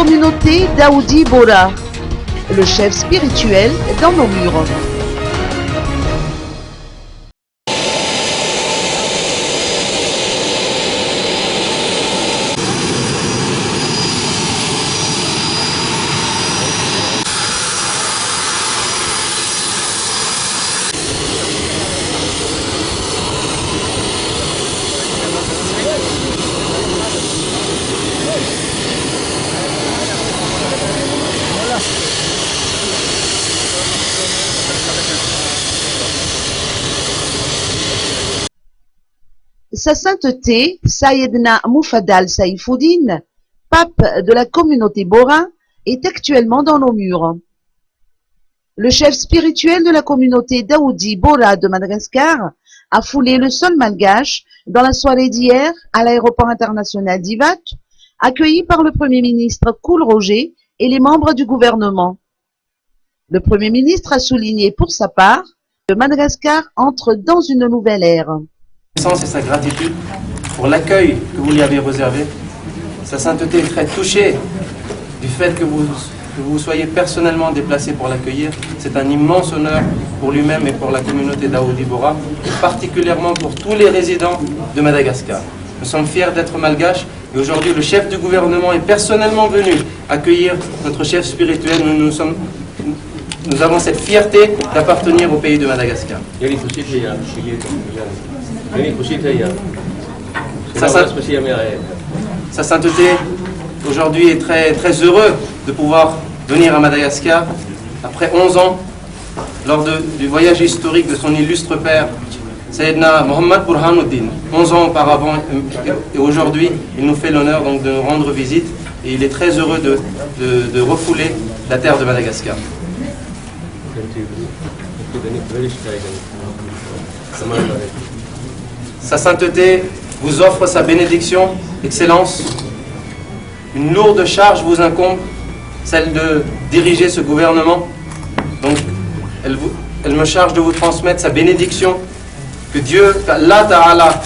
communauté Daoudi Bora, le chef spirituel dans nos murs. Sa sainteté, Sayyidna Mufaddal Saifuddin, pape de la communauté Bora, est actuellement dans nos murs. Le chef spirituel de la communauté Daoudi Bora de Madagascar a foulé le sol malgache dans la soirée d'hier à l'aéroport international d'Ivat, accueilli par le Premier ministre Koul Roger et les membres du gouvernement. Le Premier ministre a souligné pour sa part que Madagascar entre dans une nouvelle ère. Et sa gratitude pour l'accueil que vous lui avez réservé. Sa sainteté est très touchée du fait que vous soyez personnellement déplacé pour l'accueillir. C'est un immense honneur pour lui-même et pour la communauté Daoudi Bora, et particulièrement pour tous les résidents de Madagascar. Nous sommes fiers d'être malgaches et aujourd'hui le chef du gouvernement est personnellement venu accueillir notre chef spirituel. Nous avons cette fierté d'appartenir au pays de Madagascar. Sa sainteté aujourd'hui est très heureux de pouvoir venir à Madagascar après 11 ans lors du voyage historique de son illustre père Sayyidna Mohamed Burhanuddin. 11 ans auparavant et aujourd'hui il nous fait l'honneur donc de nous rendre visite et il est très heureux de refouler la terre de Madagascar. Sa sainteté vous offre sa bénédiction, Excellence. Une lourde charge vous incombe, celle de diriger ce gouvernement. Donc, elle me charge de vous transmettre sa bénédiction. Que Dieu, qu'Allah Ta'ala,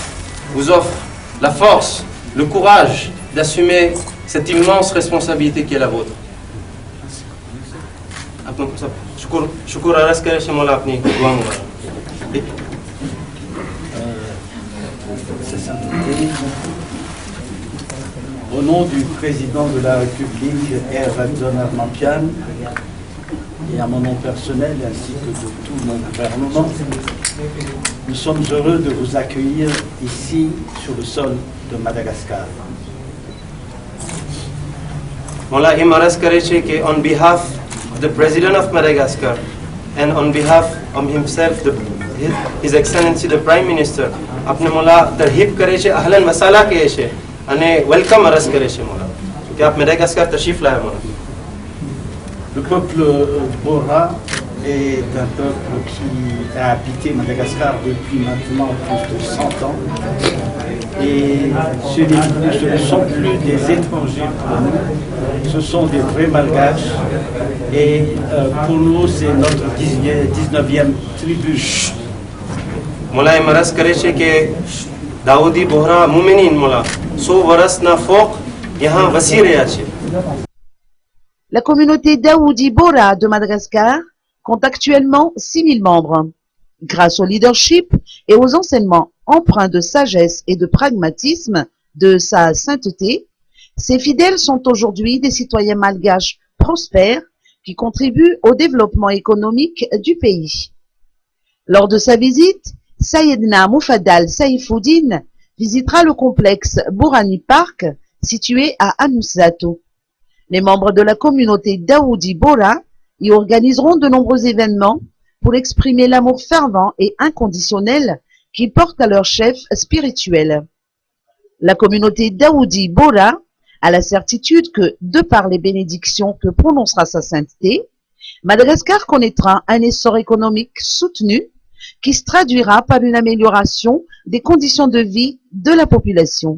vous offre la force, le courage d'assumer cette immense responsabilité qui est la vôtre. Au nom du président de la République, Erdogan Armampian, et à mon nom personnel ainsi que de tout mon gouvernement, nous sommes heureux de vous accueillir ici sur le sol de Madagascar. Mola imaras करे छे कि on behalf of the President of Madagascar and on behalf of himself, His Excellency the Prime Minister, अपने मोला तरहीब करे छे, अहलन वसाला कहे छे અને વેલકમ અરજ કરે છે મોલા કે આપ મેડાગાસ્કાર તશરીફ લાયા મોલા. Le peuple Bora est un peuple qui a habité Madagascar depuis maintenant plus de 100 ans. Et ce ne sont plus des étrangers pour nous, ce sont des vrais malgaches. Et pour nous, c'est notre 19e tribu. Mola એમ અરજ કરે છે કે દાઉદી બોહરા મુમિનીન મોલા 100 વર્ષના ફોક यहाँ વસી રહ્યા છે. La communauté Daoudi Bora de Madagascar compte actuellement 6000 membres. Grâce au leadership et aux enseignements empreints de sagesse et de pragmatisme de sa sainteté, ses fidèles sont aujourd'hui des citoyens malgaches prospères qui contribuent au développement économique du pays. Lors de sa visite, Sayyidna Mufaddal Saifuddin visitera le complexe Borani Park situé à Anusato. Les membres de la communauté Daoudi Bora y organiseront de nombreux événements pour exprimer l'amour fervent et inconditionnel qu'ils portent à leur chef spirituel. La communauté Daoudi Bora a la certitude que, de par les bénédictions que prononcera sa sainteté, Madagascar connaîtra un essor économique soutenu qui se traduira par une amélioration des conditions de vie de la population.